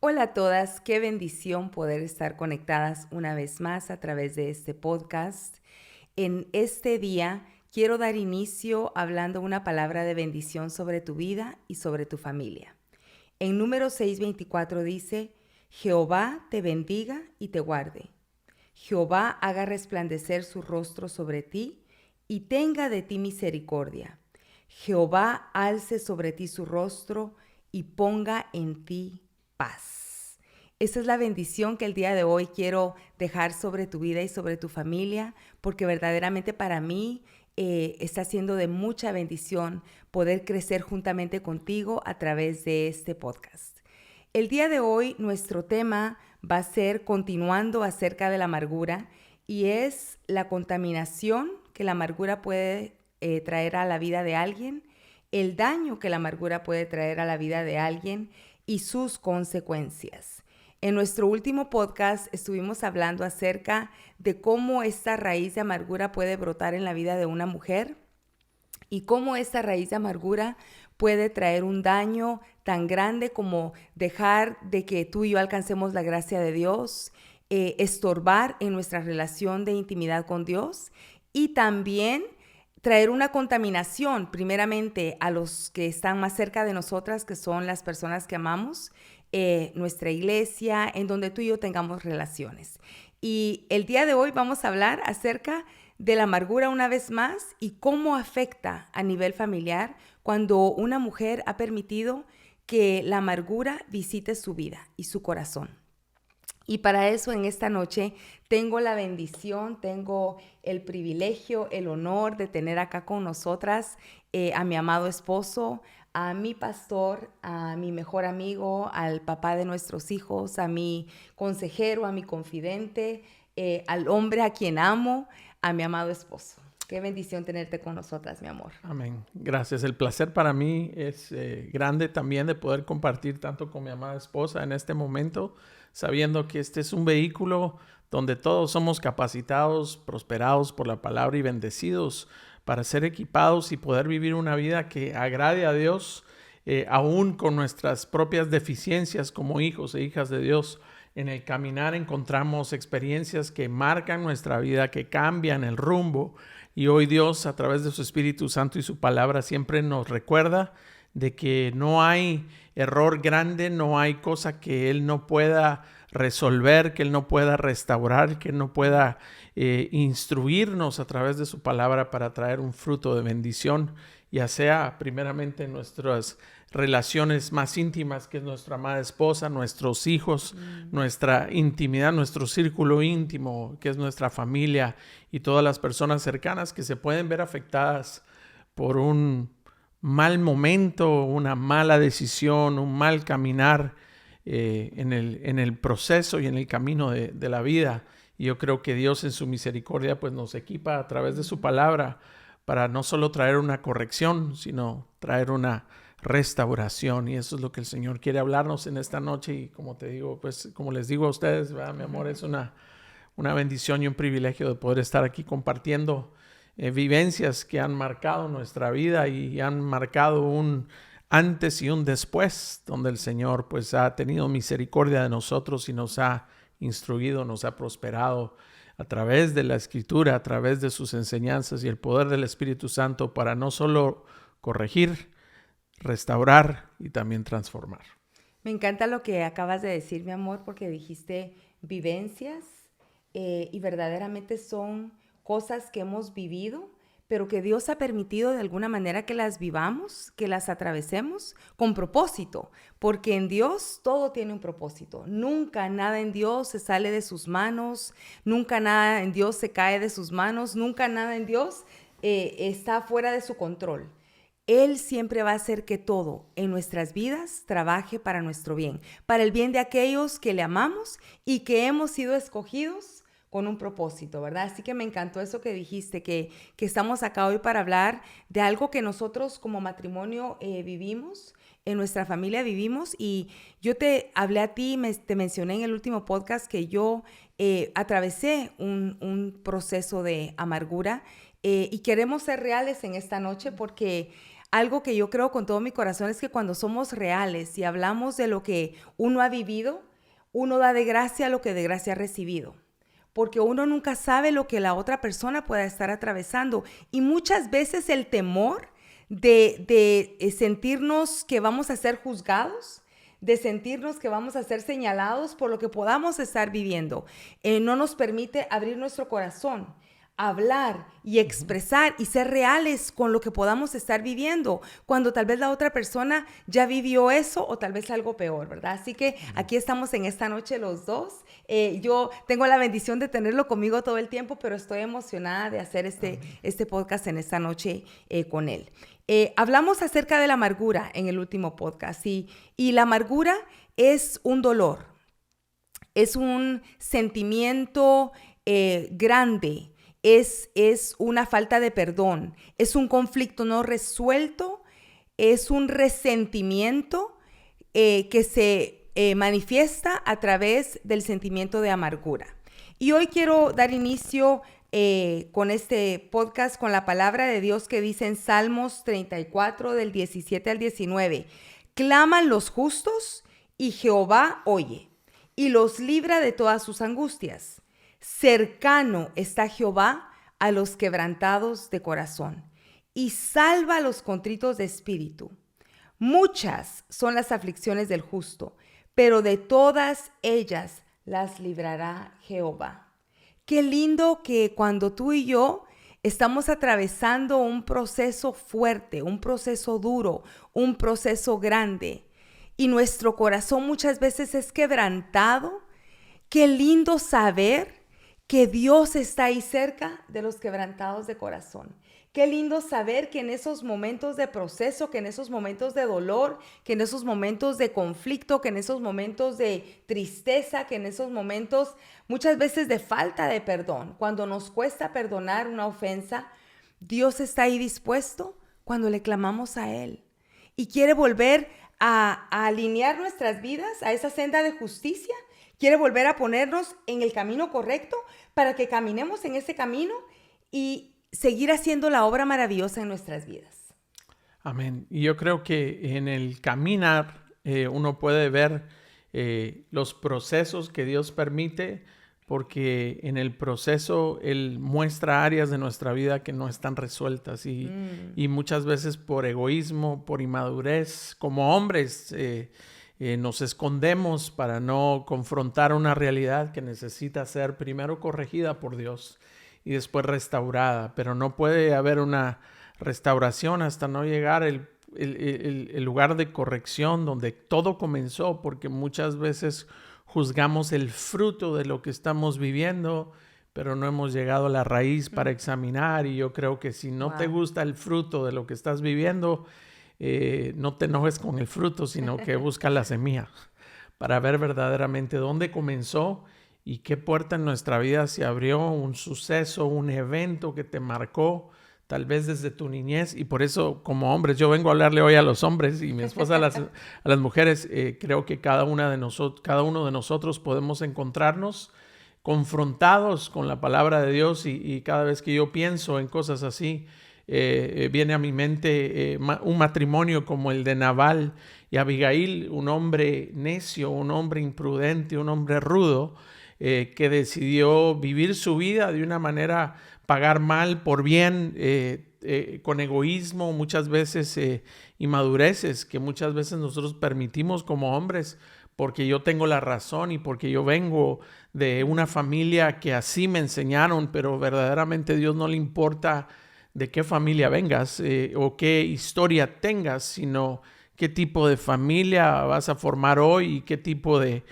Hola a todas, qué bendición poder estar conectadas una vez más a través de este podcast. En este día quiero dar inicio hablando una palabra de bendición sobre tu vida y sobre tu familia. En Números 6:24 dice, Jehová te bendiga y te guarde. Jehová haga resplandecer su rostro sobre ti y tenga de ti misericordia. Jehová alce sobre ti su rostro y ponga en ti paz. Esa es la bendición que el día de hoy quiero dejar sobre tu vida y sobre tu familia, porque verdaderamente para mí está siendo de mucha bendición poder crecer juntamente contigo a través de este podcast. El día de hoy nuestro tema va a ser continuando acerca de la amargura y es la contaminación que la amargura puede traer a la vida de alguien, el daño que la amargura puede traer a la vida de alguien y sus consecuencias. En nuestro último podcast estuvimos hablando acerca de cómo esta raíz de amargura puede brotar en la vida de una mujer y cómo esta raíz de amargura puede traer un daño tan grande como dejar de que tú y yo alcancemos la gracia de Dios, estorbar en nuestra relación de intimidad con Dios y también traer una contaminación primeramente a los que están más cerca de nosotras, que son las personas que amamos, nuestra iglesia, en donde tú y yo tengamos relaciones. Y el día de hoy vamos a hablar acerca de la amargura una vez más y cómo afecta a nivel familiar cuando una mujer ha permitido que la amargura visite su vida y su corazón. Y para eso en esta noche tengo la bendición, tengo el privilegio, el honor de tener acá con nosotras a mi amado esposo, a mi pastor, a mi mejor amigo, al papá de nuestros hijos, a mi consejero, a mi confidente, al hombre a quien amo, a mi amado esposo. Qué bendición tenerte con nosotras, mi amor. Amén. Gracias. El placer para mí es grande también de poder compartir tanto con mi amada esposa en este momento, sabiendo que este es un vehículo donde todos somos capacitados, prosperados por la palabra y bendecidos para ser equipados y poder vivir una vida que agrade a Dios, aún con nuestras propias deficiencias como hijos e hijas de Dios. En el caminar encontramos experiencias que marcan nuestra vida, que cambian el rumbo. Y hoy Dios, a través de su Espíritu Santo y su palabra, siempre nos recuerda de que no hay error grande, no hay cosa que Él no pueda resolver, que Él no pueda restaurar, que Él no pueda instruirnos a través de su palabra para traer un fruto de bendición, ya sea primeramente en nuestras relaciones más íntimas, que es nuestra amada esposa, nuestros hijos, nuestra intimidad, nuestro círculo íntimo, que es nuestra familia y todas las personas cercanas que se pueden ver afectadas por un mal momento, una mala decisión, un mal caminar en el proceso y en el camino de la vida. Y yo creo que Dios en su misericordia pues nos equipa a través de su palabra para no solo traer una corrección, sino traer una restauración. Y eso es lo que el Señor quiere hablarnos en esta noche. Y como te digo, pues como les digo a ustedes, ¿verdad? Mi amor, es una bendición y un privilegio de poder estar aquí compartiendo vivencias que han marcado nuestra vida y han marcado un antes y un después, donde el Señor pues ha tenido misericordia de nosotros y nos ha instruido, nos ha prosperado a través de la Escritura, a través de sus enseñanzas y el poder del Espíritu Santo para no solo corregir, restaurar y también transformar. Me encanta lo que acabas de decir, mi amor, porque dijiste vivencias y verdaderamente son cosas que hemos vivido, pero que Dios ha permitido de alguna manera que las vivamos, que las atravesemos con propósito, porque en Dios todo tiene un propósito. Nunca nada en Dios se sale de sus manos, nunca nada en Dios se cae de sus manos, nunca nada en Dios está fuera de su control. Él siempre va a hacer que todo en nuestras vidas trabaje para nuestro bien, para el bien de aquellos que le amamos y que hemos sido escogidos con un propósito, ¿verdad? Así que me encantó eso que dijiste, que estamos acá hoy para hablar de algo que nosotros como matrimonio vivimos, en nuestra familia vivimos, y yo te hablé a ti, te mencioné en el último podcast que yo atravesé un proceso de amargura y queremos ser reales en esta noche porque algo que yo creo con todo mi corazón es que cuando somos reales y hablamos de lo que uno ha vivido, uno da de gracia lo que de gracia ha recibido. Porque uno nunca sabe lo que la otra persona pueda estar atravesando. Y muchas veces el temor de sentirnos que vamos a ser juzgados, de sentirnos que vamos a ser señalados por lo que podamos estar viviendo, no nos permite abrir nuestro corazón, hablar y expresar y ser reales con lo que podamos estar viviendo, cuando tal vez la otra persona ya vivió eso o tal vez algo peor, ¿verdad? Así que aquí estamos en esta noche los dos. Yo tengo la bendición de tenerlo conmigo todo el tiempo, pero estoy emocionada de hacer este podcast en esta noche con él. Hablamos acerca de la amargura en el último podcast y la amargura es un dolor, es un sentimiento grande. Es una falta de perdón, es un conflicto no resuelto, es un resentimiento que se manifiesta a través del sentimiento de amargura. Y hoy quiero dar inicio con este podcast con la palabra de Dios que dice en Salmos 34 del 17 al 19, claman los justos y Jehová oye y los libra de todas sus angustias. Cercano está Jehová a los quebrantados de corazón y salva a los contritos de espíritu. Muchas son las aflicciones del justo, pero de todas ellas las librará Jehová. Qué lindo que cuando tú y yo estamos atravesando un proceso fuerte, un proceso duro, un proceso grande, y nuestro corazón muchas veces es quebrantado, qué lindo saber que Dios está ahí cerca de los quebrantados de corazón. Qué lindo saber que en esos momentos de proceso, que en esos momentos de dolor, que en esos momentos de conflicto, que en esos momentos de tristeza, que en esos momentos muchas veces de falta de perdón, cuando nos cuesta perdonar una ofensa, Dios está ahí dispuesto cuando le clamamos a Él y quiere volver a alinear nuestras vidas a esa senda de justicia. Quiere volver a ponernos en el camino correcto para que caminemos en ese camino y seguir haciendo la obra maravillosa en nuestras vidas. Amén. Y yo creo que en el caminar uno puede ver los procesos que Dios permite, porque en el proceso Él muestra áreas de nuestra vida que no están resueltas y muchas veces por egoísmo, por inmadurez, como hombres, nos escondemos para no confrontar una realidad que necesita ser primero corregida por Dios y después restaurada. Pero no puede haber una restauración hasta no llegar el lugar de corrección donde todo comenzó, porque muchas veces juzgamos el fruto de lo que estamos viviendo, pero no hemos llegado a la raíz para examinar. Y yo creo que si no te gusta el fruto de lo que estás viviendo, no te enojes con el fruto, sino que busca la semilla para ver verdaderamente dónde comenzó y qué puerta en nuestra vida se abrió, un suceso, un evento que te marcó, tal vez desde tu niñez. Y por eso, como hombres, yo vengo a hablarle hoy a los hombres y mi esposa a las mujeres. Creo que cada uno de nosotros podemos encontrarnos confrontados con la palabra de Dios y cada vez que yo pienso en cosas así, viene a mi mente un matrimonio como el de Nabal y Abigail, un hombre necio, un hombre imprudente, un hombre rudo, que decidió vivir su vida de una manera, pagar mal por bien, con egoísmo, muchas veces inmadureces que muchas veces nosotros permitimos como hombres, porque yo tengo la razón y porque yo vengo de una familia que así me enseñaron, pero verdaderamente a Dios no le importa de qué familia vengas o qué historia tengas, sino qué tipo de familia vas a formar hoy y qué tipo de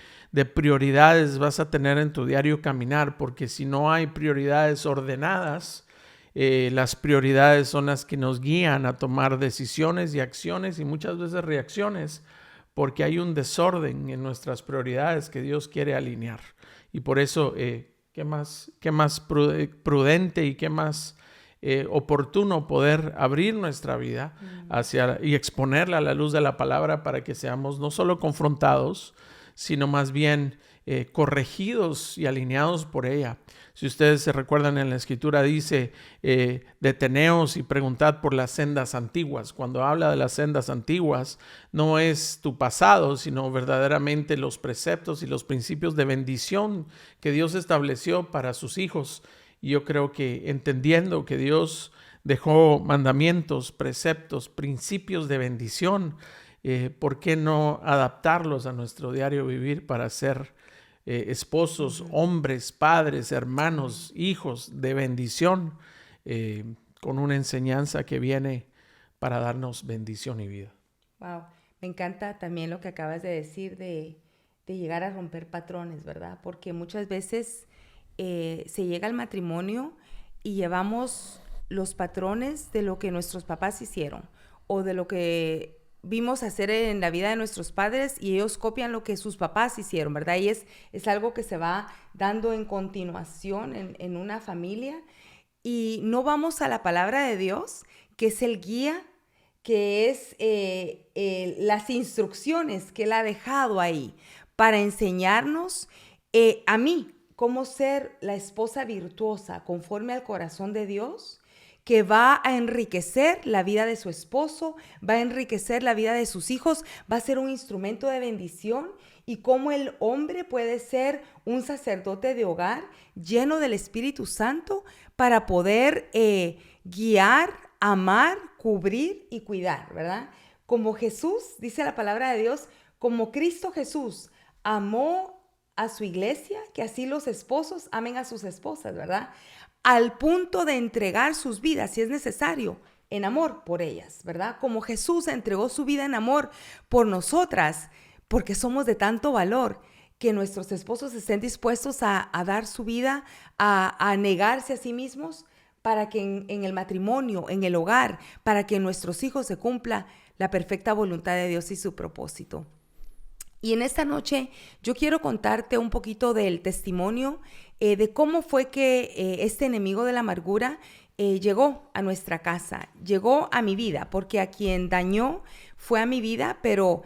prioridades vas a tener en tu diario caminar, porque si no hay prioridades ordenadas, las prioridades son las que nos guían a tomar decisiones y acciones y muchas veces reacciones, porque hay un desorden en nuestras prioridades que Dios quiere alinear. Y por eso, qué más prudente y qué más oportuno poder abrir nuestra vida y exponerla a la luz de la palabra para que seamos no solo confrontados, sino más bien corregidos y alineados por ella. Si ustedes se recuerdan, en la Escritura dice, deteneos y preguntad por las sendas antiguas. Cuando habla de las sendas antiguas, no es tu pasado, sino verdaderamente los preceptos y los principios de bendición que Dios estableció para sus hijos. Y yo creo que entendiendo que Dios dejó mandamientos, preceptos, principios de bendición, ¿por qué no adaptarlos a nuestro diario vivir para ser esposos, hombres, padres, hermanos, hijos de bendición, con una enseñanza que viene para darnos bendición y vida? Wow, me encanta también lo que acabas de decir de llegar a romper patrones, ¿verdad? Porque muchas veces se llega al matrimonio y llevamos los patrones de lo que nuestros papás hicieron o de lo que vimos hacer en la vida de nuestros padres, y ellos copian lo que sus papás hicieron, ¿verdad? Y es algo que se va dando en continuación en una familia, y no vamos a la palabra de Dios, que es el guía, que es las instrucciones que Él ha dejado ahí para enseñarnos a mí cómo ser la esposa virtuosa conforme al corazón de Dios, que va a enriquecer la vida de su esposo, va a enriquecer la vida de sus hijos, va a ser un instrumento de bendición, y cómo el hombre puede ser un sacerdote de hogar lleno del Espíritu Santo para poder guiar, amar, cubrir y cuidar, ¿verdad? Como Jesús, dice la palabra de Dios, como Cristo Jesús amó a su iglesia, que así los esposos amen a sus esposas, ¿verdad? Al punto de entregar sus vidas, si es necesario, en amor por ellas, ¿verdad? Como Jesús entregó su vida en amor por nosotras, porque somos de tanto valor, que nuestros esposos estén dispuestos a dar su vida, a negarse a sí mismos, para que en el matrimonio, en el hogar, para que en nuestros hijos se cumpla la perfecta voluntad de Dios y su propósito. Y en esta noche yo quiero contarte un poquito del testimonio de cómo fue que este enemigo de la amargura llegó a nuestra casa, llegó a mi vida, porque a quien dañó fue a mi vida, pero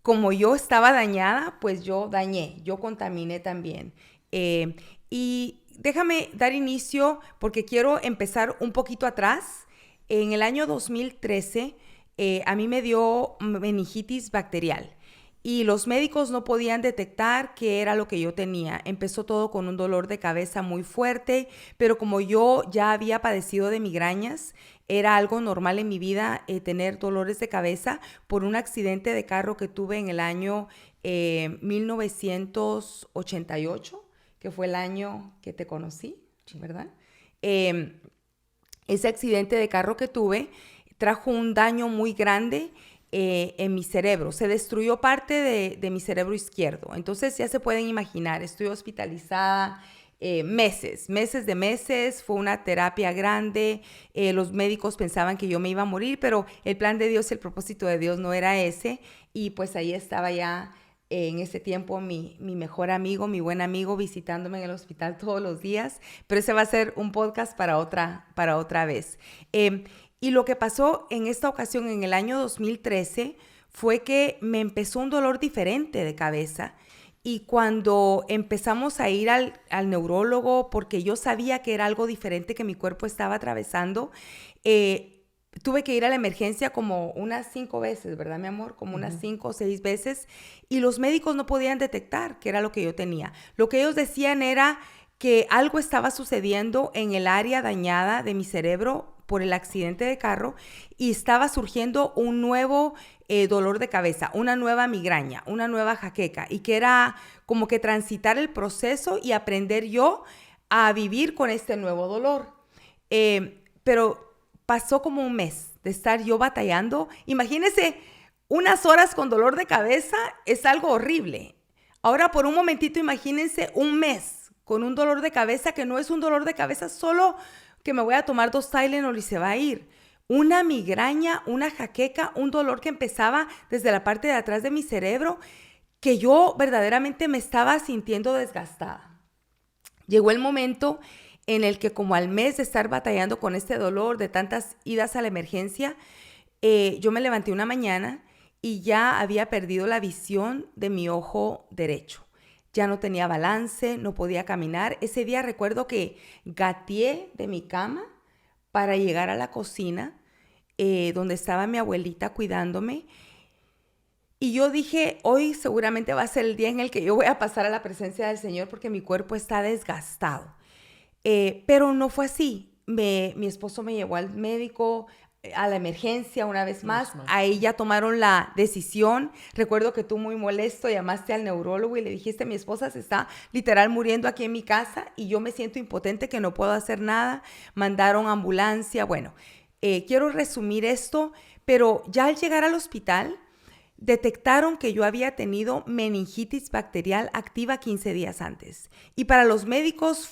como yo estaba dañada, pues yo dañé, yo contaminé también. Y déjame dar inicio, porque quiero empezar un poquito atrás. En el año 2013 a mí me dio meningitis bacterial. Y los médicos no podían detectar qué era lo que yo tenía. Empezó todo con un dolor de cabeza muy fuerte, pero como yo ya había padecido de migrañas, era algo normal en mi vida tener dolores de cabeza por un accidente de carro que tuve en el año 1988, que fue el año que te conocí, ¿verdad? Ese accidente de carro que tuve trajo un daño muy grande en mi cerebro. Se destruyó parte de mi cerebro izquierdo. Entonces ya se pueden imaginar, estoy hospitalizada meses. Fue una terapia grande. Los médicos pensaban que yo me iba a morir, pero el plan de Dios, el propósito de Dios no era ese. Y pues ahí estaba ya en ese tiempo mi mejor amigo, mi buen amigo, visitándome en el hospital todos los días. Pero ese va a ser un podcast para otra vez. Y lo que pasó en esta ocasión, en el año 2013, fue que me empezó un dolor diferente de cabeza. Y cuando empezamos a ir al neurólogo, porque yo sabía que era algo diferente que mi cuerpo estaba atravesando, tuve que ir a la emergencia como unas 5 veces, ¿verdad, mi amor? Como unas 5 o 6 veces. Y los médicos no podían detectar qué era lo que yo tenía. Lo que ellos decían era que algo estaba sucediendo en el área dañada de mi cerebro por el accidente de carro, y estaba surgiendo un nuevo dolor de cabeza, una nueva migraña, una nueva jaqueca, y que era como que transitar el proceso y aprender yo a vivir con este nuevo dolor. Pero pasó como un mes de estar yo batallando. Imagínense, unas horas con dolor de cabeza es algo horrible. Ahora, por un momentito, imagínense un mes con un dolor de cabeza que no es un dolor de cabeza solo que me voy a tomar 2 Tylenol y se va a ir. Una migraña, una jaqueca, un dolor que empezaba desde la parte de atrás de mi cerebro, que yo verdaderamente me estaba sintiendo desgastada. Llegó el momento en el que, como al mes de estar batallando con este dolor, de tantas idas a la emergencia, yo me levanté una mañana y ya había perdido la visión de mi ojo derecho. ya no tenía balance, no podía caminar. Ese día recuerdo que gateé de mi cama para llegar a la cocina, donde estaba mi abuelita cuidándome. Y yo dije, hoy seguramente va a ser el día en el que yo voy a pasar a la presencia del Señor porque mi cuerpo está desgastado. Pero no fue así. Mi esposo me llevó al médico, a la emergencia una vez más. Ahí ya tomaron la decisión. Recuerdo que tú muy molesto llamaste al neurólogo y le dijiste, mi esposa se está literal muriendo aquí en mi casa y yo me siento impotente que no puedo hacer nada. Mandaron ambulancia. Bueno, quiero resumir esto, pero ya al llegar al hospital detectaron que yo había tenido meningitis bacterial activa 15 días antes. Y para los médicos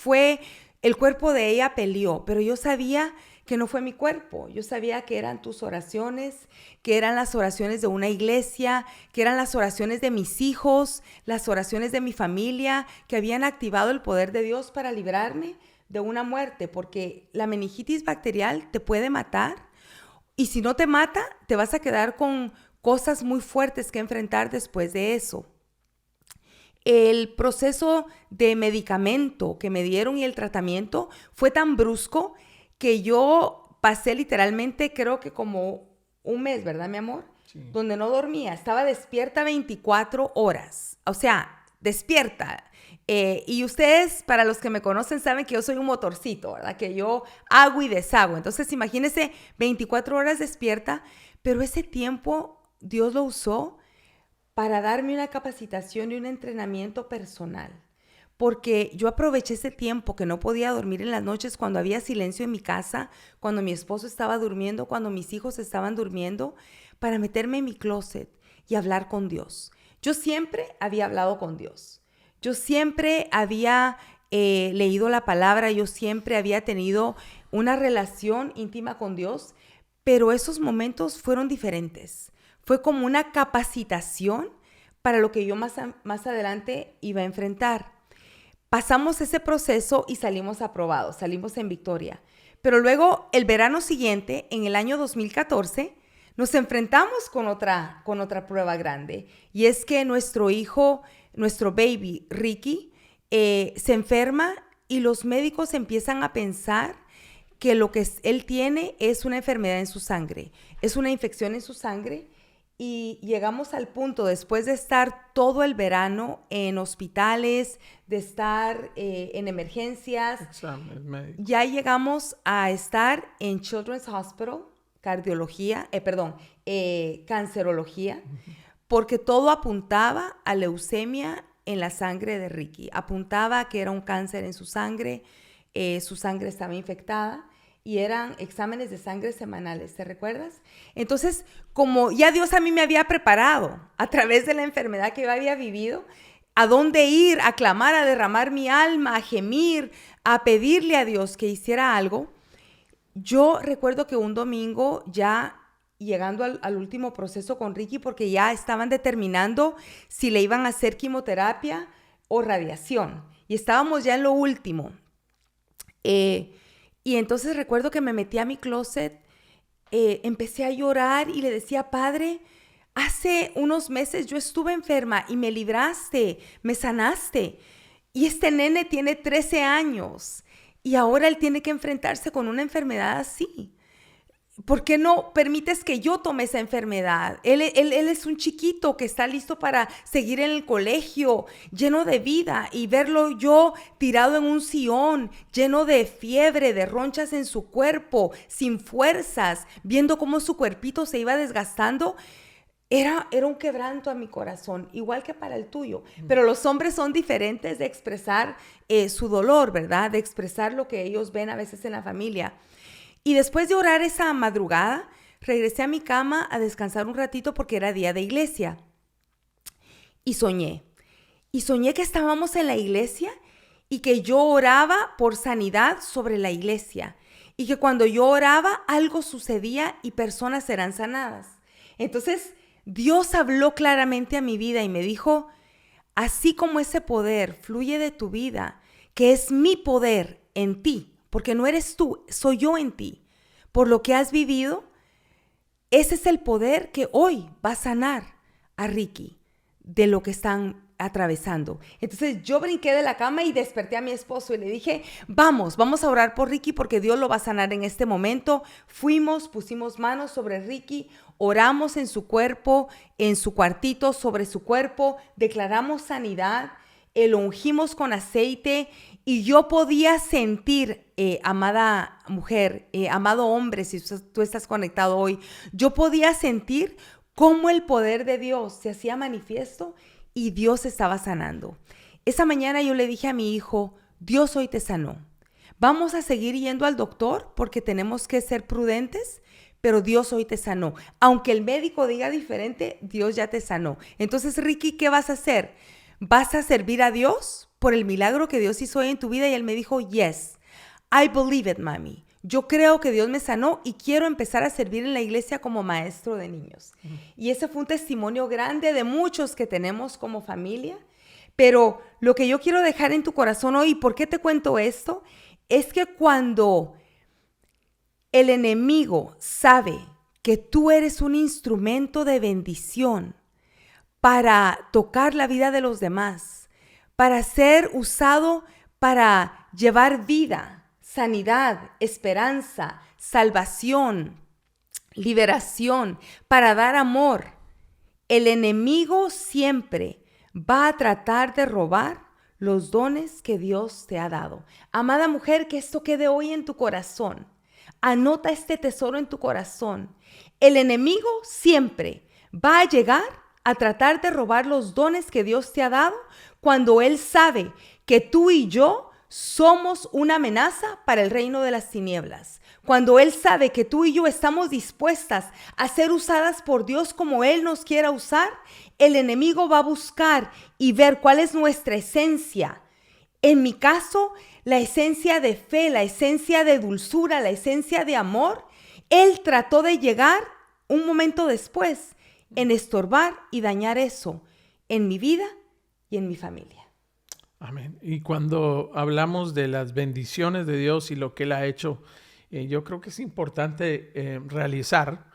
el cuerpo de ella peleó, pero yo sabía que no fue mi cuerpo. Yo sabía que eran tus oraciones, que eran las oraciones de una iglesia, que eran las oraciones de mis hijos, las oraciones de mi familia, que habían activado el poder de Dios para librarme de una muerte, porque la meningitis bacterial te puede matar y si no te mata, te vas a quedar con cosas muy fuertes que enfrentar después de eso. El proceso de medicamento que me dieron y el tratamiento fue tan brusco que yo pasé literalmente, creo que como un mes, ¿verdad, mi amor? Sí. Donde no dormía. Estaba despierta 24 horas. O sea, despierta. Y ustedes, para los que me conocen, saben que yo soy un motorcito, ¿verdad? Que yo hago y deshago. Entonces, imagínense 24 horas despierta, pero ese tiempo Dios lo usó para darme una capacitación y un entrenamiento personal. Porque yo aproveché ese tiempo que no podía dormir en las noches cuando había silencio en mi casa, cuando mi esposo estaba durmiendo, cuando mis hijos estaban durmiendo, para meterme en mi closet y hablar con Dios. Yo siempre había hablado con Dios. Yo siempre había leído la palabra, yo siempre había tenido una relación íntima con Dios, pero esos momentos fueron diferentes. Fue como una capacitación para lo que yo más adelante iba a enfrentar. Pasamos ese proceso y salimos aprobados, salimos en victoria. Pero luego, el verano siguiente, en el año 2014, nos enfrentamos con otra prueba grande. Y es que nuestro hijo, nuestro baby, Ricky, se enferma y los médicos empiezan a pensar que lo que él tiene es una enfermedad en su sangre, es una infección en su sangre. Y llegamos al punto, después de estar todo el verano en hospitales, de estar en emergencias, ya llegamos a estar en Children's Hospital, cancerología, porque todo apuntaba a leucemia en la sangre de Ricky. Apuntaba a que era un cáncer en su sangre estaba infectada. Y eran exámenes de sangre semanales, ¿te recuerdas? Entonces, como ya Dios a mí me había preparado a través de la enfermedad que yo había vivido, a dónde ir, a clamar, a derramar mi alma, a gemir, a pedirle a Dios que hiciera algo, yo recuerdo que un domingo ya llegando al último proceso con Ricky, porque ya estaban determinando si le iban a hacer quimioterapia o radiación, y estábamos ya en lo último. Y entonces recuerdo que me metí a mi closet, empecé a llorar y le decía, Padre, hace unos meses yo estuve enferma y me libraste, me sanaste. Y este nene tiene 13 años y ahora él tiene que enfrentarse con una enfermedad así. ¿Por qué no permites que yo tome esa enfermedad? Él es un chiquito que está listo para seguir en el colegio, lleno de vida, y verlo yo tirado en un sillón, lleno de fiebre, de ronchas en su cuerpo, sin fuerzas, viendo cómo su cuerpito se iba desgastando, era un quebranto a mi corazón, igual que para el tuyo. Pero los hombres son diferentes de expresar su dolor, ¿verdad? De expresar lo que ellos ven a veces en la familia. Y después de orar esa madrugada, regresé a mi cama a descansar un ratito porque era día de iglesia. Y soñé que estábamos en la iglesia y que yo oraba por sanidad sobre la iglesia. Y que cuando yo oraba, algo sucedía y personas eran sanadas. Entonces, Dios habló claramente a mi vida y me dijo, así como ese poder fluye de tu vida, que es mi poder en ti, porque no eres tú, soy yo en ti. Por lo que has vivido, ese es el poder que hoy va a sanar a Ricky de lo que están atravesando. Entonces yo brinqué de la cama y desperté a mi esposo y le dije, vamos a orar por Ricky porque Dios lo va a sanar en este momento. Fuimos, pusimos manos sobre Ricky, oramos en su cuerpo, en su cuartito, sobre su cuerpo, declaramos sanidad, lo ungimos con aceite y yo podía sentir, amada mujer, amado hombre, si tú estás conectado hoy, yo podía sentir cómo el poder de Dios se hacía manifiesto y Dios estaba sanando. Esa mañana yo le dije a mi hijo, Dios hoy te sanó. Vamos a seguir yendo al doctor porque tenemos que ser prudentes, pero Dios hoy te sanó. Aunque el médico diga diferente, Dios ya te sanó. Entonces, Ricky, ¿qué vas a hacer? ¿Vas a servir a Dios por el milagro que Dios hizo hoy en tu vida? Y él me dijo, yes, I believe it, mami. Yo creo que Dios me sanó y quiero empezar a servir en la iglesia como maestro de niños. Y ese fue un testimonio grande de muchos que tenemos como familia. Pero lo que yo quiero dejar en tu corazón hoy, ¿por qué te cuento esto? Es que cuando el enemigo sabe que tú eres un instrumento de bendición para tocar la vida de los demás, para ser usado para llevar vida, sanidad, esperanza, salvación, liberación, para dar amor, el enemigo siempre va a tratar de robar los dones que Dios te ha dado. Amada mujer, que esto quede hoy en tu corazón. Anota este tesoro en tu corazón. El enemigo siempre va a llegar a tratar de robar los dones que Dios te ha dado cuando él sabe que tú y yo somos una amenaza para el reino de las tinieblas. Cuando él sabe que tú y yo estamos dispuestas a ser usadas por Dios como él nos quiera usar, el enemigo va a buscar y ver cuál es nuestra esencia. En mi caso, la esencia de fe, la esencia de dulzura, la esencia de amor. Él trató de llegar un momento después en estorbar y dañar eso en mi vida y en mi familia. Amén. Y cuando hablamos de las bendiciones de Dios y lo que Él ha hecho, yo creo que es importante realizar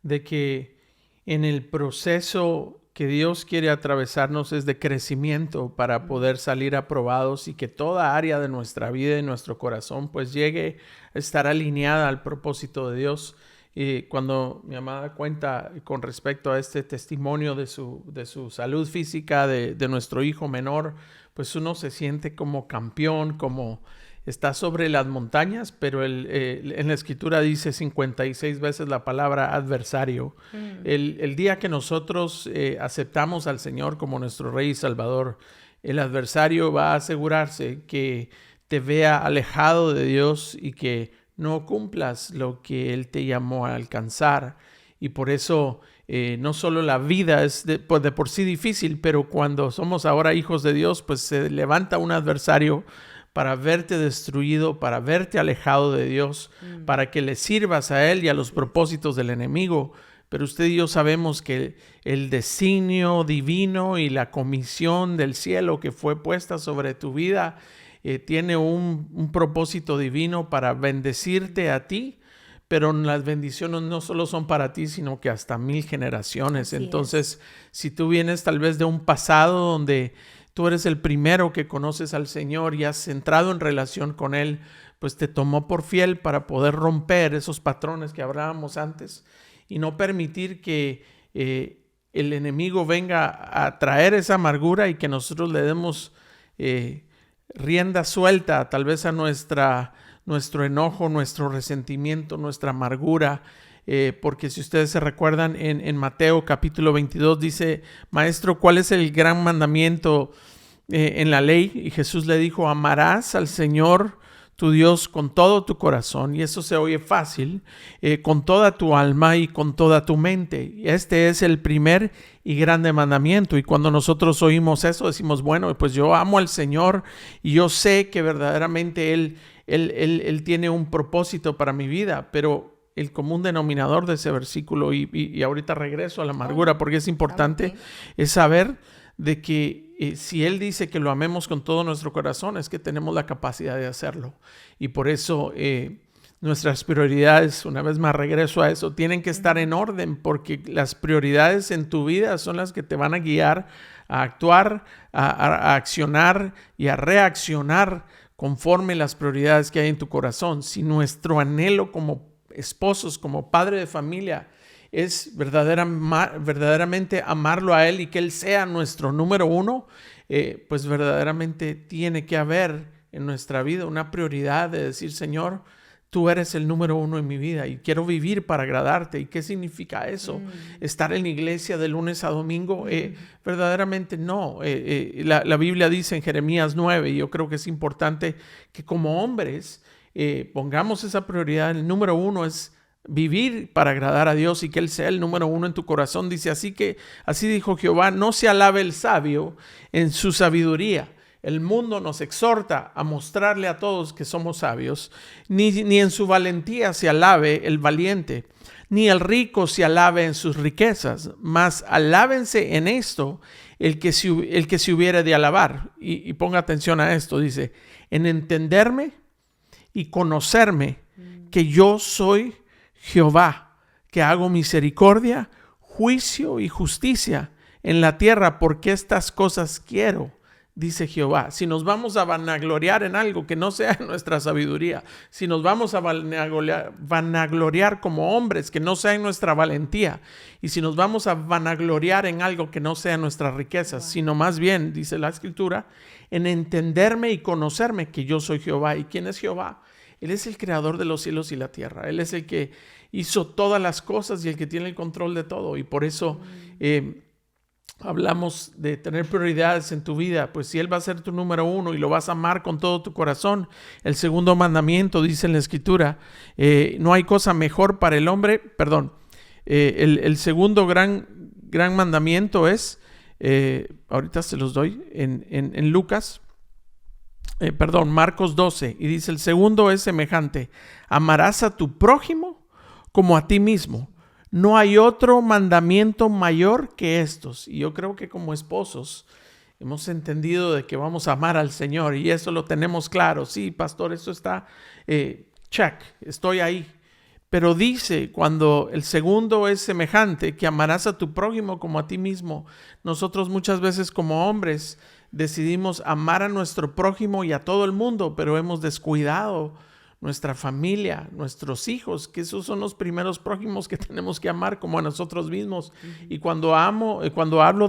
de que en el proceso que Dios quiere atravesarnos es de crecimiento para poder salir aprobados y que toda área de nuestra vida y nuestro corazón pues llegue a estar alineada al propósito de Dios. Y cuando mi amada cuenta con respecto a este testimonio de su salud física, de nuestro hijo menor, pues uno se siente como campeón, como está sobre las montañas, pero en la escritura dice 56 veces la palabra adversario. El día que nosotros aceptamos al Señor como nuestro Rey y Salvador, el adversario va a asegurarse que te vea alejado de Dios y que no cumplas lo que Él te llamó a alcanzar. Y por eso no solo la vida es de por sí difícil, pero cuando somos ahora hijos de Dios, pues se levanta un adversario para verte destruido, para verte alejado de Dios, para que le sirvas a Él y a los propósitos del enemigo. Pero usted y yo sabemos que el designio divino y la comisión del cielo que fue puesta sobre tu vida tiene un propósito divino para bendecirte a ti, pero las bendiciones no solo son para ti, sino que hasta 1000 generaciones. Así Entonces, si tú vienes tal vez de un pasado donde tú eres el primero que conoces al Señor y has entrado en relación con Él, pues te tomó por fiel para poder romper esos patrones que hablábamos antes y no permitir que el enemigo venga a traer esa amargura y que nosotros le demos rienda suelta tal vez a nuestro enojo, nuestro resentimiento, nuestra amargura. Porque si ustedes se recuerdan en Mateo capítulo 22 dice, Maestro, ¿cuál es el gran mandamiento en la ley? Y Jesús le dijo, amarás al Señor tu Dios con todo tu corazón, y eso se oye fácil, con toda tu alma y con toda tu mente. Este es el primer y grande mandamiento, y cuando nosotros oímos eso decimos, bueno, pues yo amo al Señor y yo sé que verdaderamente Él tiene un propósito para mi vida, pero el común denominador de ese versículo, y ahorita regreso a la amargura porque es importante, es saber de que si Él dice que lo amemos con todo nuestro corazón, es que tenemos la capacidad de hacerlo. Y por eso nuestras prioridades, una vez más regreso a eso, tienen que estar en orden, porque las prioridades en tu vida son las que te van a guiar a actuar, a accionar y a reaccionar conforme las prioridades que hay en tu corazón. Si nuestro anhelo como esposos, como padre de familia, es verdaderamente amarlo a Él y que Él sea nuestro número uno, pues verdaderamente tiene que haber en nuestra vida una prioridad de decir, Señor, tú eres el número uno en mi vida y quiero vivir para agradarte. ¿Y qué significa eso? ¿Estar en la iglesia de lunes a domingo? Verdaderamente no. La Biblia dice en Jeremías 9, y yo creo que es importante que como hombres pongamos esa prioridad. El número uno es vivir para agradar a Dios y que Él sea el número uno en tu corazón. Dice, así dijo Jehová, no se alabe el sabio en su sabiduría. El mundo nos exhorta a mostrarle a todos que somos sabios, ni en su valentía se alabe el valiente, ni el rico se alabe en sus riquezas, mas alábense en esto el que se hubiere de alabar. Y ponga atención a esto, dice, en entenderme y conocerme que yo soy Jehová, que hago misericordia, juicio y justicia en la tierra, porque estas cosas quiero, dice Jehová. Si nos vamos a vanagloriar en algo que no sea nuestra sabiduría, si nos vamos a vanagloriar como hombres que no sea en nuestra valentía, y si nos vamos a vanagloriar en algo que no sea nuestras riquezas, sino más bien, dice la Escritura, en entenderme y conocerme que yo soy Jehová. ¿Y quién es Jehová? Él es el creador de los cielos y la tierra. Él es el que hizo todas las cosas y el que tiene el control de todo. Y por eso hablamos de tener prioridades en tu vida. Pues si Él va a ser tu número uno y lo vas a amar con todo tu corazón. El segundo mandamiento dice en la Escritura, no hay cosa mejor para el hombre. El segundo gran mandamiento es, ahorita se los doy, en Lucas. Marcos 12, y dice, el segundo es semejante, amarás a tu prójimo como a ti mismo. No hay otro mandamiento mayor que estos. Y yo creo que como esposos hemos entendido de que vamos a amar al Señor y eso lo tenemos claro. Sí, pastor, eso está check, estoy ahí. Pero dice, cuando el segundo es semejante, que amarás a tu prójimo como a ti mismo. Nosotros muchas veces como hombres decidimos amar a nuestro prójimo y a todo el mundo, pero hemos descuidado nuestra familia, nuestros hijos, que esos son los primeros prójimos que tenemos que amar como a nosotros mismos. Y cuando hablo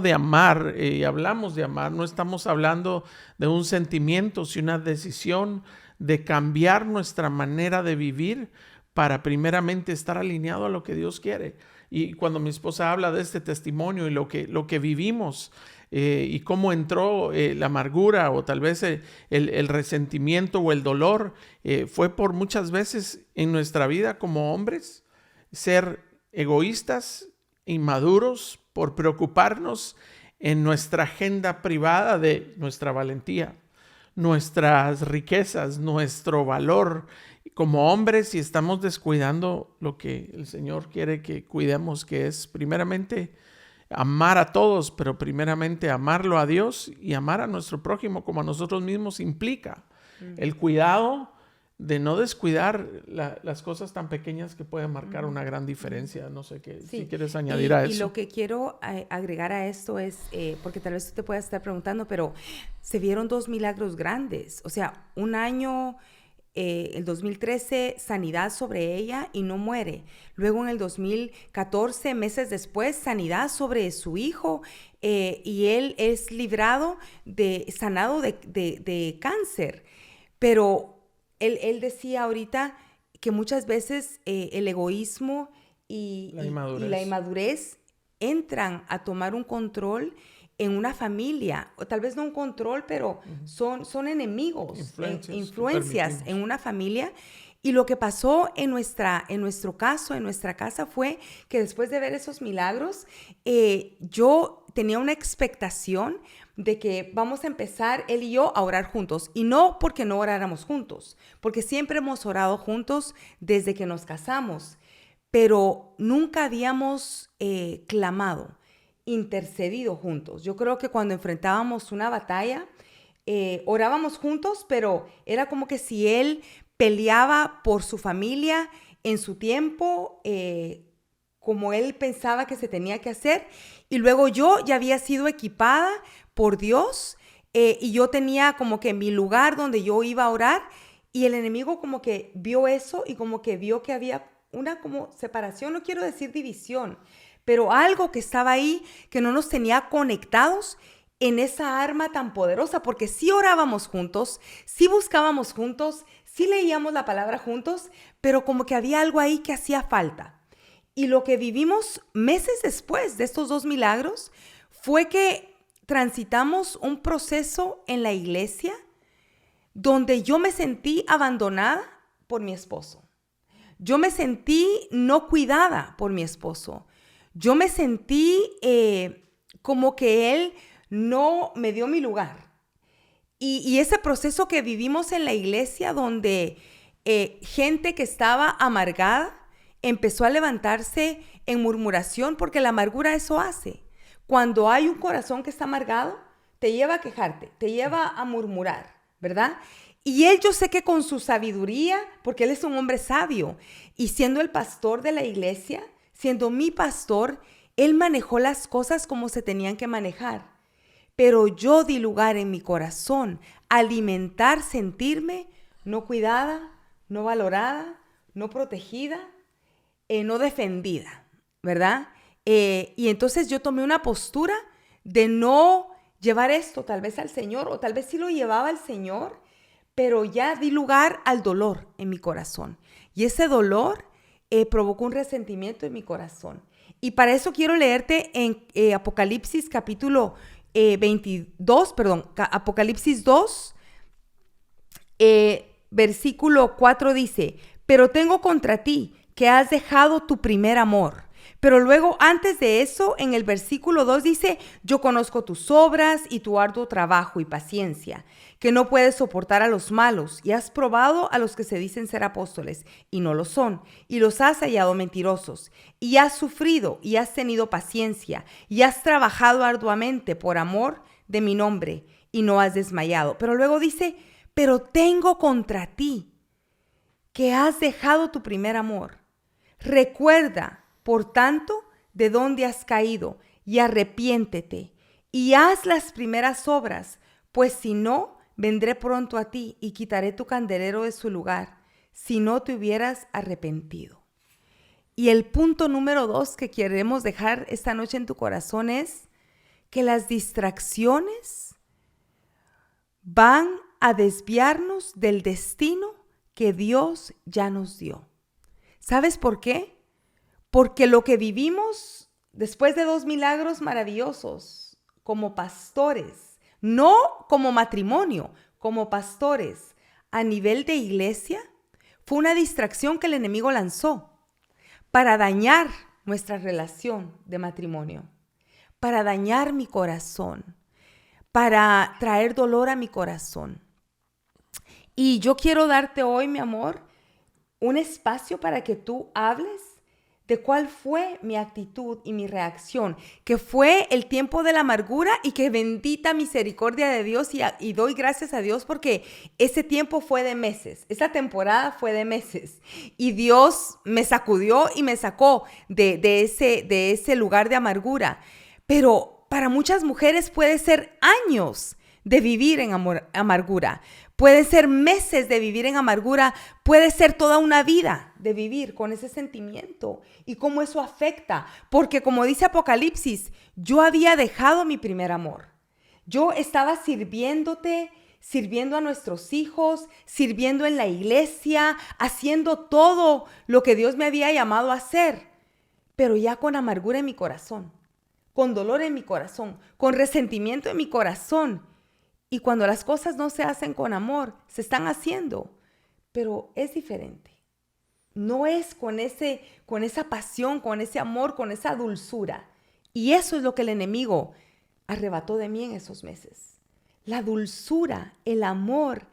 de amar, hablamos de amar, no estamos hablando de un sentimiento, sino una decisión de cambiar nuestra manera de vivir para primeramente estar alineado a lo que Dios quiere. Y cuando mi esposa habla de este testimonio y lo que vivimos, y cómo entró la amargura o tal vez el resentimiento o el dolor, fue por muchas veces en nuestra vida como hombres ser egoístas, inmaduros, por preocuparnos en nuestra agenda privada de nuestra valentía, nuestras riquezas, nuestro valor como hombres, y estamos descuidando lo que el Señor quiere que cuidemos, que es primeramente amar a todos, pero primeramente amarlo a Dios y amar a nuestro prójimo como a nosotros mismos implica el cuidado de no descuidar las cosas tan pequeñas que pueden marcar una gran diferencia. No sé qué, si quieres añadir a eso. Y lo que quiero agregar a esto es, porque tal vez tú te puedas estar preguntando, pero se vieron 2 milagros grandes. O sea, un año, el 2013, sanidad sobre ella y no muere. Luego en el 2014, meses después, sanidad sobre su hijo y él es sanado de cáncer. Pero él decía ahorita que muchas veces el egoísmo y la inmadurez entran a tomar un control en una familia, o tal vez no un control, pero son enemigos, influencias en una familia. Y lo que pasó en nuestro caso, en nuestra casa, fue que después de ver esos milagros, yo tenía una expectación de que vamos a empezar él y yo a orar juntos. Y no porque no oráramos juntos, porque siempre hemos orado juntos desde que nos casamos, pero nunca habíamos clamado, intercedido juntos. Yo creo que cuando enfrentábamos una batalla, orábamos juntos, pero era como que si él peleaba por su familia en su tiempo, como él pensaba que se tenía que hacer. Y luego yo ya había sido equipada por Dios y yo tenía como que mi lugar donde yo iba a orar. Y el enemigo como que vio eso y como que vio que había una como separación, no quiero decir división, pero algo que estaba ahí que no nos tenía conectados en esa arma tan poderosa, porque sí orábamos juntos, sí buscábamos juntos, sí leíamos la palabra juntos, pero como que había algo ahí que hacía falta. Y lo que vivimos meses después de estos 2 milagros fue que transitamos un proceso en la iglesia donde yo me sentí abandonada por mi esposo. Yo me sentí no cuidada por mi esposo. Yo me sentí como que él no me dio mi lugar. Y ese proceso que vivimos en la iglesia donde gente que estaba amargada empezó a levantarse en murmuración, porque la amargura eso hace. Cuando hay un corazón que está amargado, te lleva a quejarte, te lleva a murmurar, ¿verdad? Y él, yo sé que con su sabiduría, porque él es un hombre sabio, y siendo el pastor de la iglesia, siendo mi pastor, él manejó las cosas como se tenían que manejar. Pero yo di lugar en mi corazón a alimentar, sentirme no cuidada, no valorada, no protegida, no defendida, ¿verdad? Y entonces yo tomé una postura de no llevar esto tal vez al Señor, o tal vez sí lo llevaba al Señor, pero ya di lugar al dolor en mi corazón. Y ese dolor provocó un resentimiento en mi corazón. Y para eso quiero leerte en Apocalipsis capítulo 22, Apocalipsis 2, versículo 4 dice, pero tengo contra ti que has dejado tu primer amor. Pero luego, antes de eso, en el versículo 2 dice, yo conozco tus obras y tu arduo trabajo y paciencia, que no puedes soportar a los malos, y has probado a los que se dicen ser apóstoles, y no lo son, y los has hallado mentirosos, y has sufrido, y has tenido paciencia, y has trabajado arduamente por amor de mi nombre, y no has desmayado. Pero luego dice, pero tengo contra ti, que has dejado tu primer amor. Recuerda, por tanto, de dónde has caído, y arrepiéntete, y haz las primeras obras, pues si no, vendré pronto a ti y quitaré tu candelero de su lugar, si no te hubieras arrepentido. Y el punto número 2 que queremos dejar esta noche en tu corazón es que las distracciones van a desviarnos del destino que Dios ya nos dio. ¿Sabes por qué? Porque lo que vivimos después de 2 milagros maravillosos como pastores, no como matrimonio, como pastores a nivel de iglesia, fue una distracción que el enemigo lanzó para dañar nuestra relación de matrimonio, para dañar mi corazón, para traer dolor a mi corazón. Y yo quiero darte hoy, mi amor, un espacio para que tú hables de cuál fue mi actitud y mi reacción, que fue el tiempo de la amargura y que bendita misericordia de Dios y doy gracias a Dios porque ese tiempo fue de meses, esa temporada fue de meses y Dios me sacudió y me sacó de ese lugar de amargura. Pero para muchas mujeres puede ser años de vivir en amargura. Puede ser meses de vivir en amargura, puede ser toda una vida de vivir con ese sentimiento y cómo eso afecta. Porque como dice Apocalipsis, yo había dejado mi primer amor. Yo estaba sirviéndote, sirviendo a nuestros hijos, sirviendo en la iglesia, haciendo todo lo que Dios me había llamado a hacer, pero ya con amargura en mi corazón, con dolor en mi corazón, con resentimiento en mi corazón. Y cuando las cosas no se hacen con amor, se están haciendo, pero es diferente. No es con esa pasión, con ese amor, con esa dulzura. Y eso es lo que el enemigo arrebató de mí en esos meses. La dulzura, el amor,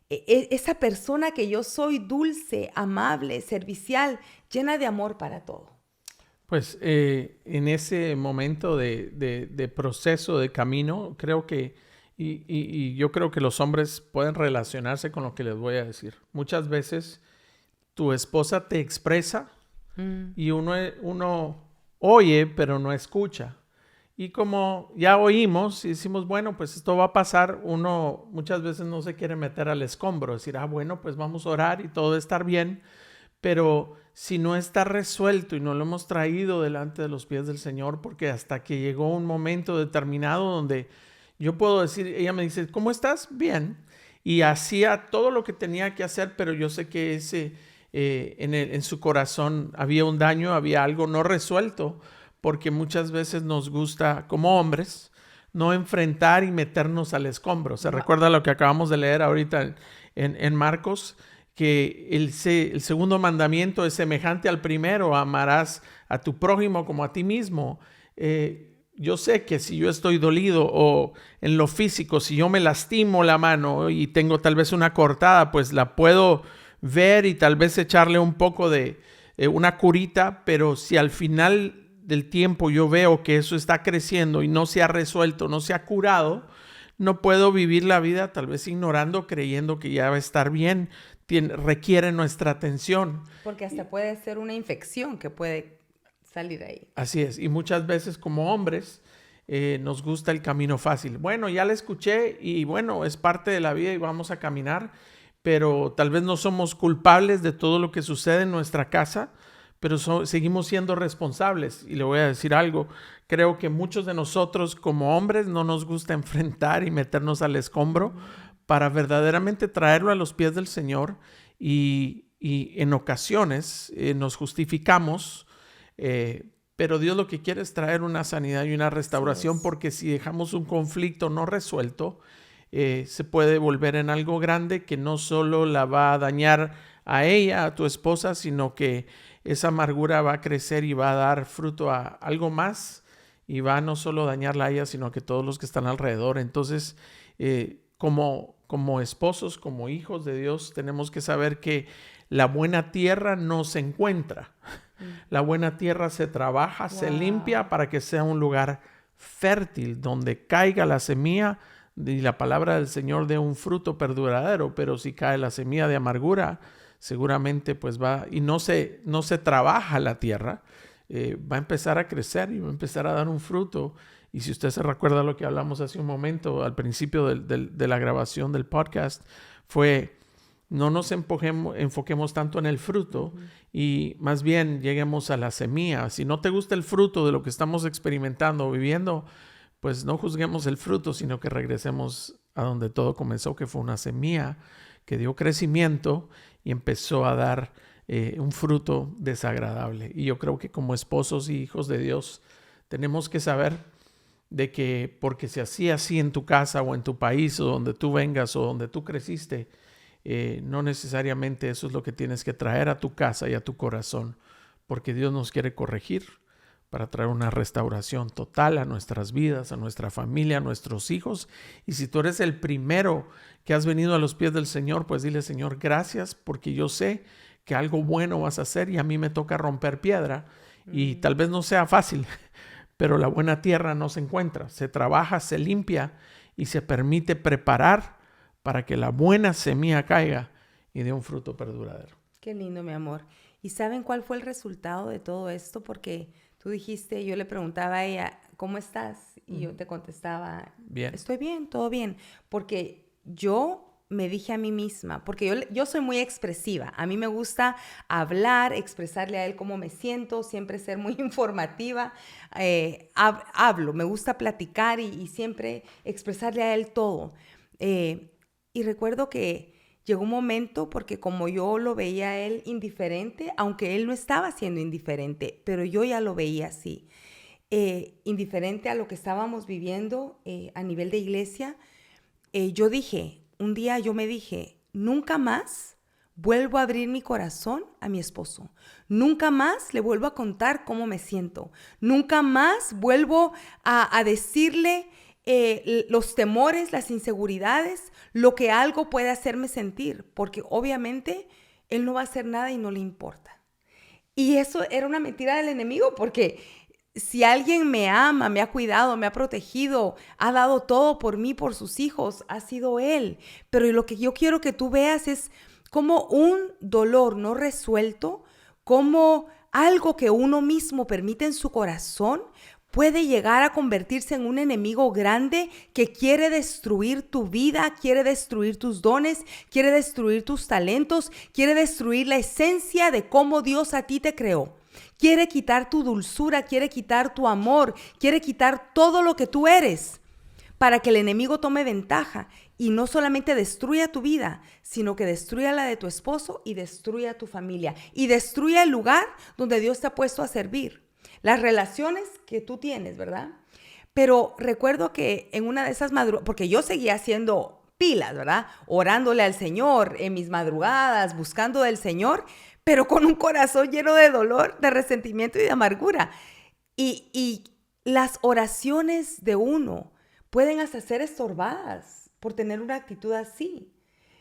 esa persona que yo soy dulce, amable, servicial, llena de amor para todo. Pues en ese momento de proceso, de camino, creo que y yo creo que los hombres pueden relacionarse con lo que les voy a decir. Muchas veces tu esposa te expresa y uno oye, pero no escucha. Y como ya oímos y decimos, bueno, pues esto va a pasar, uno muchas veces no se quiere meter al escombro, decir, bueno, pues vamos a orar y todo va a estar bien. Pero si no está resuelto y no lo hemos traído delante de los pies del Señor, porque hasta que llegó un momento determinado donde yo puedo decir, ella me dice, ¿cómo estás? Bien. Y hacía todo lo que tenía que hacer, pero yo sé que en su corazón había un daño, había algo no resuelto, porque muchas veces nos gusta, como hombres, no enfrentar y meternos al escombro. ¿Se recuerda lo que acabamos de leer ahorita en Marcos? Que el segundo mandamiento es semejante al primero, amarás a tu prójimo como a ti mismo. Yo sé que si yo estoy dolido o en lo físico, si yo me lastimo la mano y tengo tal vez una cortada, pues la puedo ver y tal vez echarle un poco de una curita, pero si al final del tiempo yo veo que eso está creciendo y no se ha resuelto, no se ha curado, no puedo vivir la vida tal vez ignorando, creyendo que ya va a estar bien. Requiere nuestra atención. Porque hasta puede ser una infección que puede salir ahí. Así es. Y muchas veces como hombres nos gusta el camino fácil. Bueno, ya la escuché y bueno, es parte de la vida y vamos a caminar, pero tal vez no somos culpables de todo lo que sucede en nuestra casa, pero seguimos siendo responsables. Y le voy a decir algo, creo que muchos de nosotros como hombres no nos gusta enfrentar y meternos al escombro para verdaderamente traerlo a los pies del Señor y en ocasiones nos justificamos, pero Dios lo que quiere es traer una sanidad y una restauración, porque si dejamos un conflicto no resuelto, se puede volver en algo grande que no solo la va a dañar a ella, a tu esposa, sino que esa amargura va a crecer y va a dar fruto a algo más y va a no solo dañarla a ella, sino que todos los que están alrededor. Entonces, como esposos, como hijos de Dios, tenemos que saber que la buena tierra no se encuentra. La buena tierra se trabaja, se limpia para que sea un lugar fértil donde caiga la semilla y la palabra del Señor dé un fruto perduradero. Pero si cae la semilla de amargura, seguramente pues va y no se trabaja la tierra, va a empezar a crecer y va a empezar a dar un fruto. Y si usted se recuerda lo que hablamos hace un momento al principio de la grabación del podcast, fue no nos enfoquemos tanto en el fruto y más bien lleguemos a la semilla. Si no te gusta el fruto de lo que estamos experimentando o viviendo, pues no juzguemos el fruto, sino que regresemos a donde todo comenzó, que fue una semilla que dio crecimiento y empezó a dar un fruto desagradable. Y yo creo que como esposos y hijos de Dios tenemos que saber de que porque se hacía así en tu casa o en tu país o donde tú vengas o donde tú creciste, no necesariamente eso es lo que tienes que traer a tu casa y a tu corazón, porque Dios nos quiere corregir para traer una restauración total a nuestras vidas, a nuestra familia, a nuestros hijos. Y si tú eres el primero que has venido a los pies del Señor, pues dile, Señor, gracias, porque yo sé que algo bueno vas a hacer y a mí me toca romper piedra y tal vez no sea fácil, pero la buena tierra no se encuentra, se trabaja, se limpia y se permite preparar para que la buena semilla caiga y dé un fruto perduradero. Qué lindo, mi amor. ¿Y saben cuál fue el resultado de todo esto? Porque tú dijiste, yo le preguntaba a ella, ¿cómo estás? Y yo te contestaba, bien, estoy bien, todo bien. Porque yo me dije a mí misma, porque yo soy muy expresiva, a mí me gusta hablar, expresarle a él cómo me siento, siempre ser muy informativa, hablo, me gusta platicar y siempre expresarle a él todo. Y recuerdo que llegó un momento, porque como yo lo veía a él indiferente, aunque él no estaba siendo indiferente, pero yo ya lo veía así, indiferente a lo que estábamos viviendo a nivel de iglesia, un día yo me dije, nunca más vuelvo a abrir mi corazón a mi esposo. Nunca más le vuelvo a contar cómo me siento. Nunca más vuelvo a decirle los temores, las inseguridades, lo que algo puede hacerme sentir, porque obviamente él no va a hacer nada y no le importa. Y eso era una mentira del enemigo, porque si alguien me ama, me ha cuidado, me ha protegido, ha dado todo por mí, por sus hijos, ha sido él. Pero lo que yo quiero que tú veas es como un dolor no resuelto, como algo que uno mismo permite en su corazón puede llegar a convertirse en un enemigo grande que quiere destruir tu vida, quiere destruir tus dones, quiere destruir tus talentos, quiere destruir la esencia de cómo Dios a ti te creó. Quiere quitar tu dulzura, quiere quitar tu amor, quiere quitar todo lo que tú eres para que el enemigo tome ventaja y no solamente destruya tu vida, sino que destruya la de tu esposo y destruya tu familia y destruya el lugar donde Dios te ha puesto a servir. Las relaciones que tú tienes, ¿verdad? Pero recuerdo que en una de esas madrugadas, porque yo seguía haciendo pilas, ¿verdad? Orándole al Señor en mis madrugadas, buscando del Señor, pero con un corazón lleno de dolor, de resentimiento y de amargura. Y las oraciones de uno pueden hasta ser estorbadas por tener una actitud así.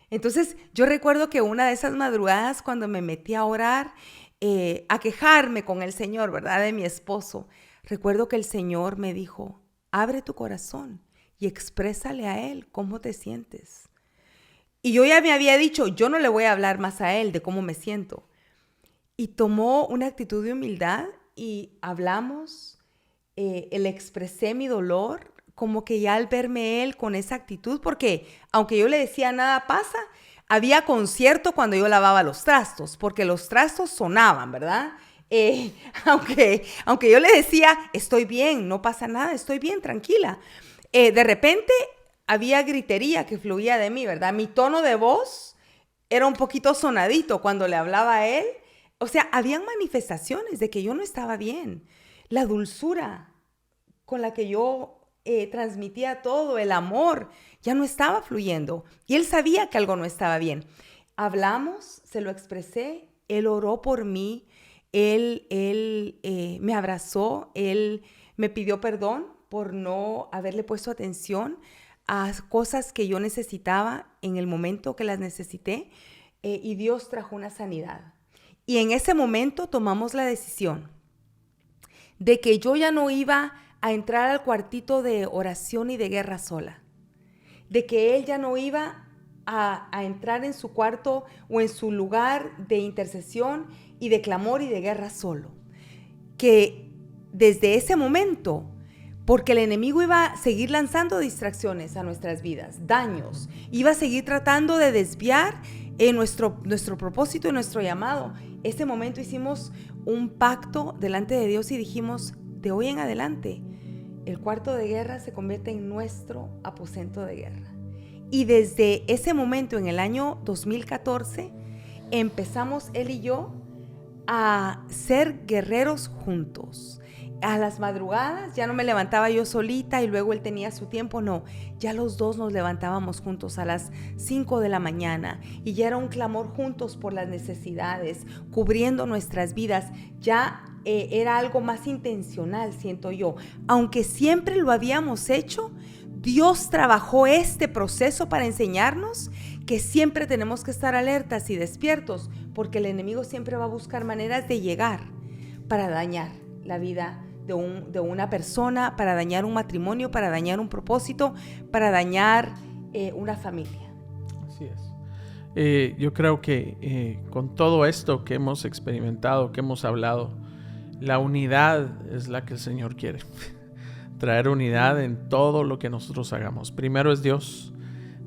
Entonces, yo recuerdo que una de esas madrugadas cuando me metí a orar, a quejarme con el Señor, ¿verdad? De mi esposo, recuerdo que el Señor me dijo, abre tu corazón y exprésale a Él cómo te sientes. Y yo ya me había dicho, yo no le voy a hablar más a Él de cómo me siento. Y tomó una actitud de humildad y hablamos, le expresé mi dolor, como que ya al verme él con esa actitud, porque aunque yo le decía nada pasa, había concierto cuando yo lavaba los trastos, porque los trastos sonaban, ¿verdad? Aunque yo le decía, estoy bien, no pasa nada, estoy bien, tranquila. De repente había gritería que fluía de mí, ¿verdad? Mi tono de voz era un poquito sonadito cuando le hablaba a él. O sea, habían manifestaciones de que yo no estaba bien. La dulzura con la que yo transmitía todo, el amor, ya no estaba fluyendo. Y él sabía que algo no estaba bien. Hablamos, se lo expresé, él oró por mí, él me abrazó, él me pidió perdón por no haberle puesto atención a cosas que yo necesitaba en el momento que las necesité, y Dios trajo una sanidad. Y en ese momento tomamos la decisión de que yo ya no iba a entrar al cuartito de oración y de guerra sola, de que él ya no iba a entrar en su cuarto o en su lugar de intercesión y de clamor y de guerra solo, que desde ese momento, porque el enemigo iba a seguir lanzando distracciones a nuestras vidas, daños, iba a seguir tratando de desviar nuestro propósito y nuestro llamado. Ese momento hicimos un pacto delante de Dios y dijimos, de hoy en adelante, el cuarto de guerra se convierte en nuestro aposento de guerra. Y desde ese momento, en el año 2014, empezamos él y yo a ser guerreros juntos. A las madrugadas ya no me levantaba yo solita y luego él tenía su tiempo, no, ya los dos nos levantábamos juntos a las 5 de la mañana y ya era un clamor juntos por las necesidades, cubriendo nuestras vidas. Ya era algo más intencional, siento yo. Aunque siempre lo habíamos hecho, Dios trabajó este proceso para enseñarnos que siempre tenemos que estar alertas y despiertos, porque el enemigo siempre va a buscar maneras de llegar para dañar la vida de una persona, para dañar un matrimonio, para dañar un propósito, para dañar una familia. Así es. Yo creo que con todo esto que hemos experimentado, que hemos hablado, la unidad es la que el Señor quiere. Traer unidad en todo lo que nosotros hagamos. Primero es Dios.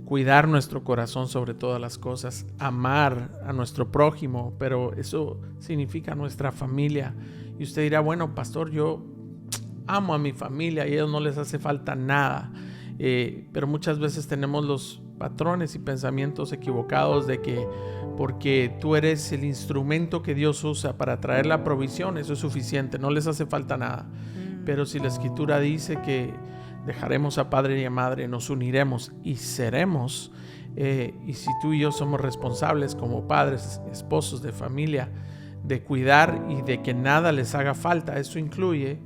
Cuidar nuestro corazón sobre todas las cosas. Amar a nuestro prójimo. Pero eso significa nuestra familia. Y usted dirá, bueno, pastor, yo amo a mi familia y a ellos no les hace falta nada. Pero muchas veces tenemos los patrones y pensamientos equivocados de que porque tú eres el instrumento que Dios usa para traer la provisión, eso es suficiente, no les hace falta nada. Pero si la Escritura dice que dejaremos a padre y a madre, nos uniremos y seremos, y si tú y yo somos responsables como padres, esposos de familia, de cuidar y de que nada les haga falta, eso incluye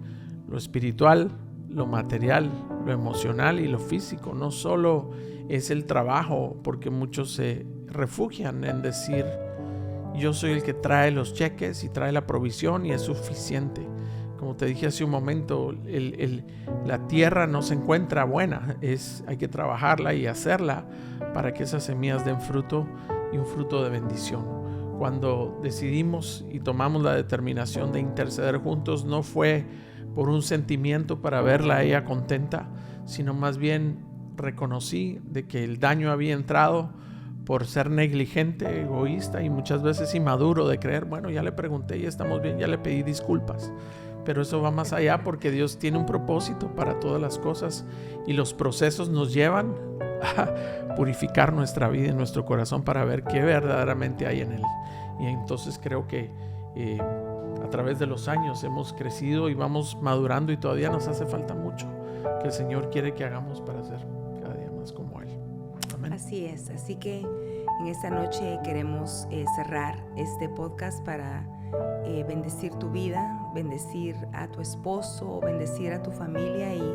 lo espiritual, lo material, lo emocional y lo físico. No solo es el trabajo, porque muchos se refugian en decir, yo soy el que trae los cheques y trae la provisión y es suficiente. Como te dije hace un momento, la tierra no se encuentra buena, hay que trabajarla y hacerla para que esas semillas den fruto y un fruto de bendición. cuando decidimos y tomamos la determinación de interceder juntos, no fue por un sentimiento para verla a ella contenta, sino más bien reconocí de que el daño había entrado por ser negligente, egoísta y muchas veces inmaduro de creer, bueno, ya le pregunté y estamos bien, ya le pedí disculpas. Pero eso va más allá porque Dios tiene un propósito para todas las cosas y los procesos nos llevan a purificar nuestra vida y nuestro corazón para ver qué verdaderamente hay en él. Y entonces creo que a través de los años hemos crecido y vamos madurando y todavía nos hace falta mucho que el Señor quiere que hagamos para ser cada día más como Él. Amén. Así es, así que en esta noche queremos cerrar este podcast para bendecir tu vida, bendecir a tu esposo, bendecir a tu familia. Y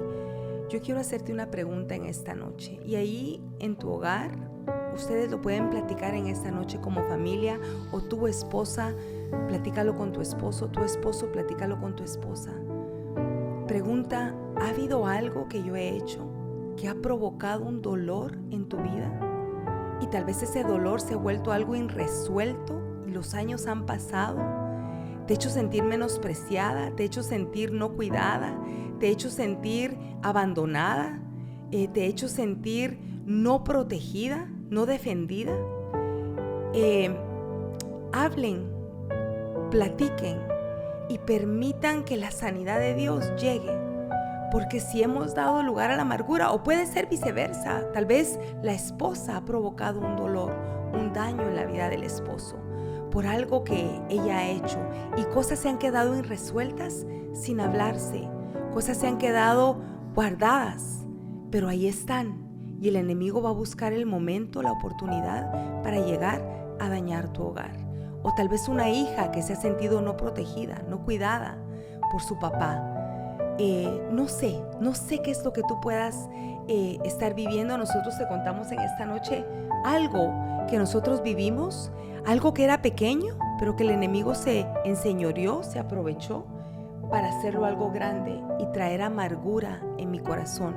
yo quiero hacerte una pregunta en esta noche. Y ahí en tu hogar, ustedes lo pueden platicar en esta noche como familia, o tu esposa, platícalo con tu esposo platícalo con tu esposa. Pregunta: ¿ha habido algo que yo he hecho que ha provocado un dolor en tu vida? Y tal vez ese dolor se ha vuelto algo irresuelto y los años han pasado. Te he hecho sentir menospreciada, te he hecho sentir no cuidada, te he hecho sentir abandonada, te he hecho sentir no protegida, no defendida. Hablen, platiquen y permitan que la sanidad de Dios llegue. Porque si hemos dado lugar a la amargura, o puede ser viceversa, tal vez la esposa ha provocado un dolor, un daño en la vida del esposo por algo que ella ha hecho, y cosas se han quedado irresueltas sin hablarse, cosas se han quedado guardadas, pero ahí están, y el enemigo va a buscar el momento, la oportunidad para llegar a dañar tu hogar. O tal vez una hija que se ha sentido no protegida, no cuidada por su papá. No sé qué es lo que tú puedas estar viviendo. Nosotros te contamos en esta noche algo que nosotros vivimos, algo que era pequeño, pero que el enemigo se enseñoreó, se aprovechó para hacerlo algo grande y traer amargura en mi corazón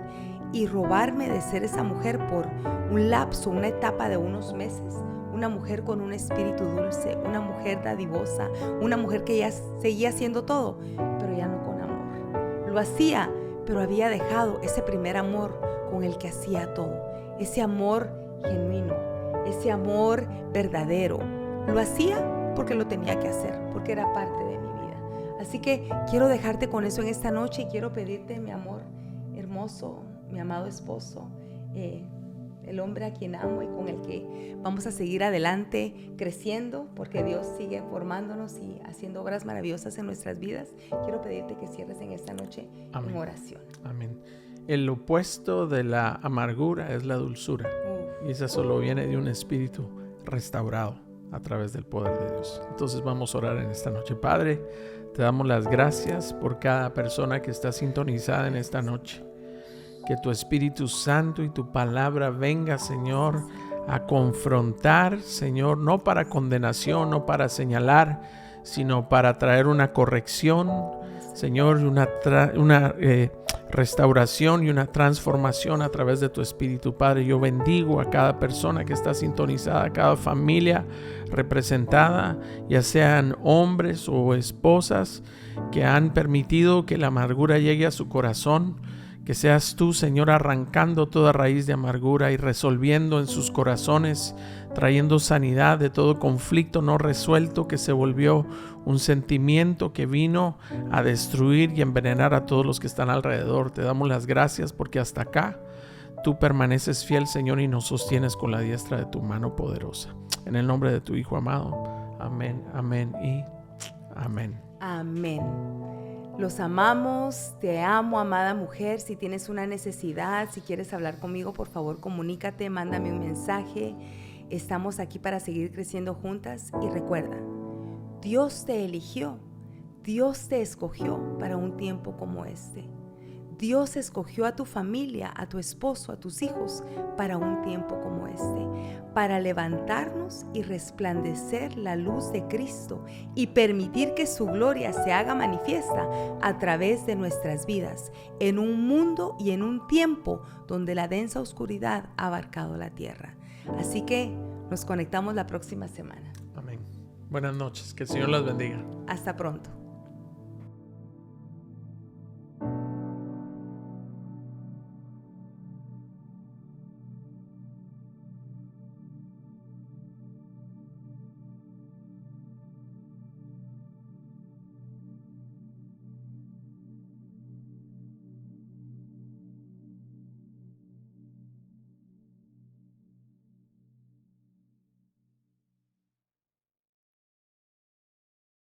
y robarme de ser esa mujer por un lapso, una etapa de unos meses. Una mujer con un espíritu dulce, una mujer dadivosa, una mujer que ya seguía haciendo todo, pero ya no con amor. Lo hacía, pero había dejado ese primer amor con el que hacía todo, ese amor genuino, ese amor verdadero. Lo hacía porque lo tenía que hacer, porque era parte de mi vida. Así que quiero dejarte con eso en esta noche y quiero pedirte, mi amor hermoso, mi amado esposo, el hombre a quien amo y con el que vamos a seguir adelante creciendo, porque Dios sigue formándonos y haciendo obras maravillosas en nuestras vidas. Quiero pedirte que cierres en esta noche en oración. Amén. El opuesto de la amargura es la dulzura. Y esa solo viene de un espíritu restaurado a través del poder de Dios. Entonces vamos a orar en esta noche. Padre, te damos las gracias por cada persona que está sintonizada en esta noche. Que tu Espíritu Santo y tu palabra venga, Señor, a confrontar, Señor, no para condenación, no para señalar, sino para traer una corrección, Señor, una restauración y una transformación a través de tu Espíritu. Padre, yo bendigo a cada persona que está sintonizada, a cada familia representada, ya sean hombres o esposas que han permitido que la amargura llegue a su corazón. Que seas tú, Señor, arrancando toda raíz de amargura y resolviendo en sus corazones, trayendo sanidad de todo conflicto no resuelto que se volvió un sentimiento que vino a destruir y envenenar a todos los que están alrededor. Te damos las gracias porque hasta acá tú permaneces fiel, Señor, y nos sostienes con la diestra de tu mano poderosa. En el nombre de tu Hijo amado. Amén, amén y amén. Amén. Los amamos, te amo, amada mujer. Si tienes una necesidad, si quieres hablar conmigo, por favor comunícate, mándame un mensaje. Estamos aquí para seguir creciendo juntas. Y recuerda, Dios te eligió, Dios te escogió para un tiempo como este. Dios escogió a tu familia, a tu esposo, a tus hijos para un tiempo como este, para levantarnos y resplandecer la luz de Cristo y permitir que su gloria se haga manifiesta a través de nuestras vidas, en un mundo y en un tiempo donde la densa oscuridad ha abarcado la tierra. Así que nos conectamos la próxima semana. Amén. Buenas noches. Que el Señor las bendiga. Hasta pronto.